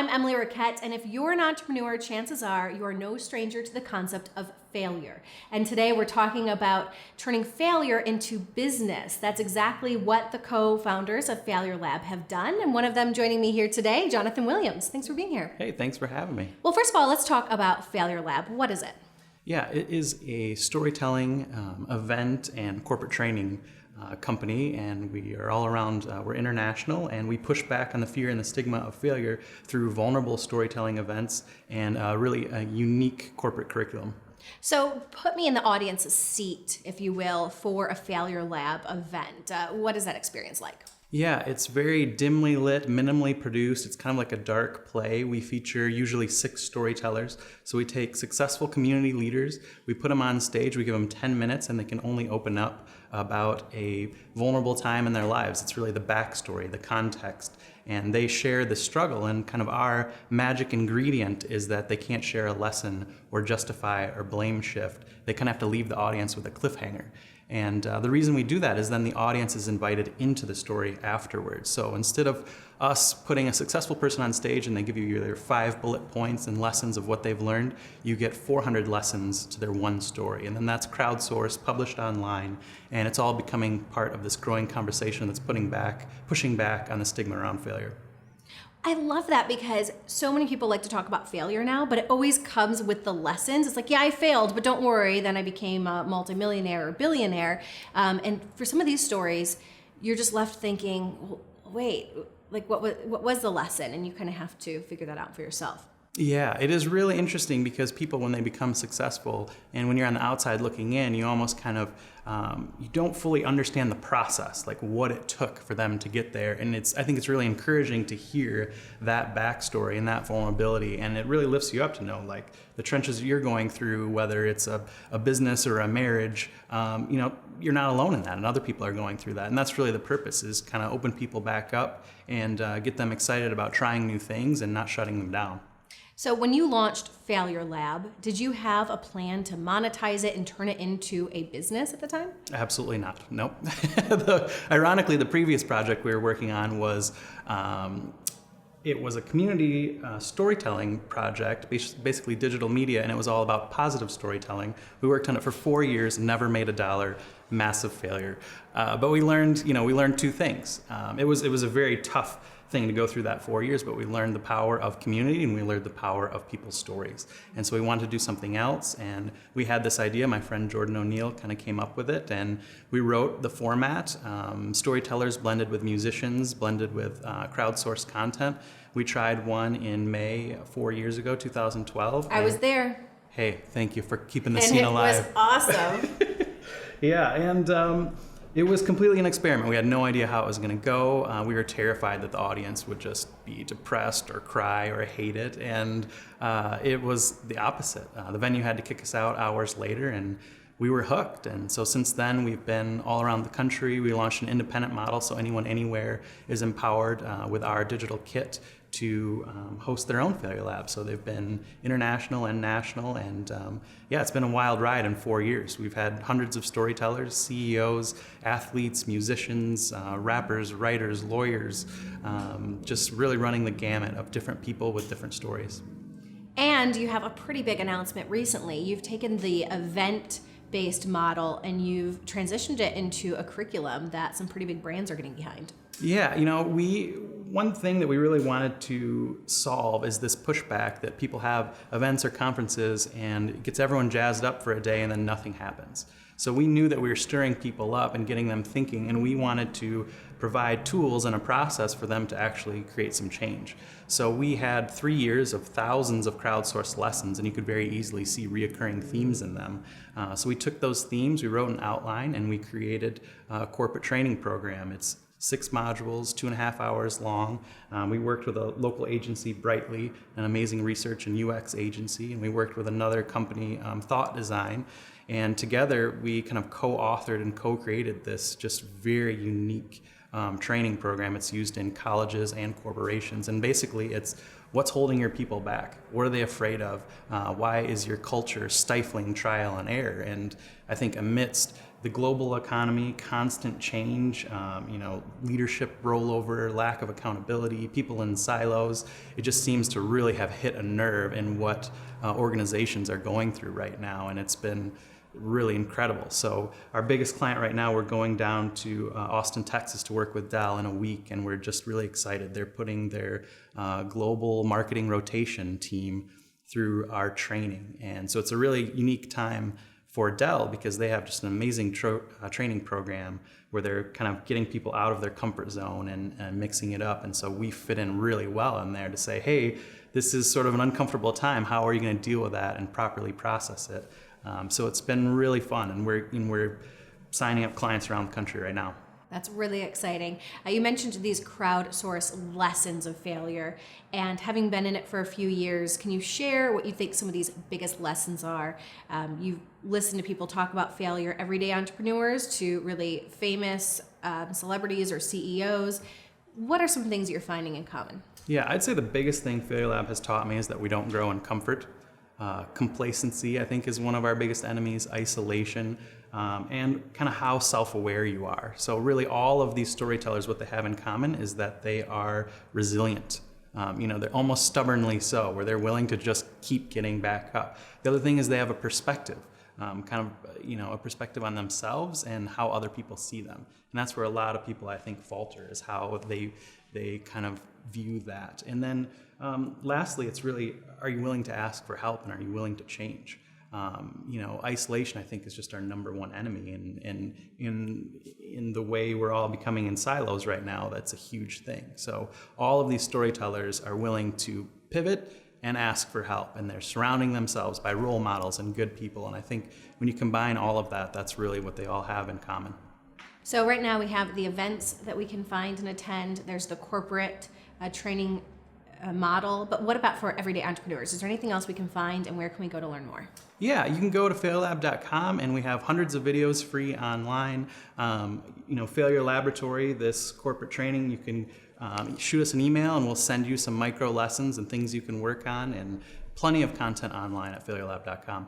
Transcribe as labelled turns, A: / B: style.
A: I'm Emily Richett, and if you're an entrepreneur, chances are you are no stranger to the concept of failure. And today we're talking about turning failure into business. That's exactly what the co-founders of Failure Lab have done, and one of them joining me here today, Jonathan Williams. Thanks for being here.
B: Hey, thanks for having me.
A: Well, first of all, let's talk about Failure Lab. What is it?
B: Yeah, it is a storytelling event and corporate training company, and we are all around, we're international, and we push back on the fear and the stigma of failure through vulnerable storytelling events and really a unique corporate curriculum.
A: So put me in the audience's seat, if you will, for a Failure Lab event. What is that experience like?
B: Yeah, it's very dimly lit, minimally produced. It's kind of like a dark play. We feature usually 6 storytellers. So we take successful community leaders, we put them on stage, we give them 10 minutes, and they can only open up about a vulnerable time in their lives. It's really the backstory, the context, and they share the struggle. And kind of our magic ingredient is that they can't share a lesson or justify or blame shift. They kind of have to leave the audience with a cliffhanger. And the reason we do that is then the audience is invited into the story afterwards. So instead of us putting a successful person on stage and they give you their 5 bullet points and lessons of what they've learned, you get 400 lessons to their one story. And then that's crowdsourced, published online, and it's all becoming part of this growing conversation that's pushing back on the stigma around failure.
A: I love that because so many people like to talk about failure now, but it always comes with the lessons. It's like, yeah, I failed, but don't worry, then I became a multimillionaire or billionaire. And for some of these stories, you're just left thinking, well, wait, like what was the lesson? And you kind of have to figure that out for yourself.
B: Yeah, it is really interesting because people, when they become successful, and when you're on the outside looking in, you almost kind of, you don't fully understand the process, like what it took for them to get there. And I think it's really encouraging to hear that backstory and that vulnerability. And it really lifts you up to know, like, the trenches you're going through, whether it's a business or a marriage, you're not alone in that, and other people are going through that. And that's really the purpose, is kind of open people back up and get them excited about trying new things and not shutting them down.
A: So when you launched Failure Lab, did you have a plan to monetize it and turn it into a business at the time?
B: Absolutely not. Nope. Ironically, the previous project we were working on was it was a community storytelling project, basically digital media, and it was all about positive storytelling. We worked on it for 4 years, never made a dollar, massive failure. But we learned 2 things. It was a very tough thing to go through that 4 years, but we learned the power of community and we learned the power of people's stories. And so we wanted to do something else, and we had this idea. My friend Jordan O'Neill kind of came up with it, and we wrote the format, storytellers blended with musicians, blended with crowdsourced content. We tried one in May 4 years ago, 2012.
A: I was there.
B: Hey, thank you for keeping the scene alive.
A: And it was awesome.
B: Yeah, and it was completely an experiment. We had no idea how it was going to go. We were terrified that the audience would just be depressed or cry or hate it, and it was the opposite. The venue had to kick us out hours later, and we were hooked. And so since then, we've been all around the country. We launched an independent model, so anyone, anywhere is empowered with our digital kit to host their own Failure Lab. So they've been international and national, and it's been a wild ride in 4 years. We've had hundreds of storytellers, CEOs, athletes, musicians, rappers, writers, lawyers, just really running the gamut of different people with different stories.
A: And you have a pretty big announcement recently. You've taken the event-based model and you've transitioned it into a curriculum that some pretty big brands are getting behind.
B: Yeah, one thing that we really wanted to solve is this pushback that people have events or conferences and it gets everyone jazzed up for a day and then nothing happens. So we knew that we were stirring people up and getting them thinking, and we wanted to provide tools and a process for them to actually create some change. So we had 3 years of thousands of crowdsourced lessons, and you could very easily see reoccurring themes in them. So we took those themes, we wrote an outline, and we created a corporate training program. It's 6 modules, 2.5 hours long. We worked with a local agency, Brightly, an amazing research and UX agency, and we worked with another company, Thought Design, and together we kind of co-authored and co-created this just very unique training program. It's used in colleges and corporations, and basically it's what's holding your people back? What are they afraid of? Why is your culture stifling trial and error? And I think amidst the global economy, constant change, leadership rollover, lack of accountability, people in silos. It just seems to really have hit a nerve in what organizations are going through right now, and it's been really incredible. So our biggest client right now, we're going down to Austin, Texas to work with Dell in a week, and we're just really excited. They're putting their global marketing rotation team through our training. And so it's a really unique time for Dell because they have just an amazing training program where they're kind of getting people out of their comfort zone and mixing it up. And so we fit in really well in there to say, hey, this is sort of an uncomfortable time. How are you going to deal with that and properly process it? So it's been really fun, and we're signing up clients around the country right now.
A: That's really exciting. You mentioned these crowdsource lessons of failure, and having been in it for a few years, can you share what you think some of these biggest lessons are? You've listened to people talk about failure, everyday entrepreneurs to really famous celebrities or CEOs. What are some things you're finding in common?
B: Yeah, I'd say the biggest thing Failure Lab has taught me is that we don't grow in comfort. Complacency, I think, is one of our biggest enemies, isolation, and kind of how self-aware you are. So really all of these storytellers, what they have in common is that they are resilient. They're almost stubbornly so, where they're willing to just keep getting back up. The other thing is they have a perspective, a perspective on themselves and how other people see them. And that's where a lot of people, I think, falter, is how they kind of view that. And then lastly, it's really, are you willing to ask for help and are you willing to change? Isolation, I think, is just our number one enemy. And in the way we're all becoming in silos right now, that's a huge thing. So all of these storytellers are willing to pivot and ask for help, and they're surrounding themselves by role models and good people. And I think when you combine all of that, that's really what they all have in common.
A: So right now we have the events that we can find and attend. There's the corporate training model, but what about for everyday entrepreneurs? Is there anything else we can find, and where can we go to learn more?
B: Yeah, you can go to failurelab.com, and we have hundreds of videos free online. Failure Laboratory, this corporate training, you can shoot us an email and we'll send you some micro lessons and things you can work on, and plenty of content online at failurelab.com.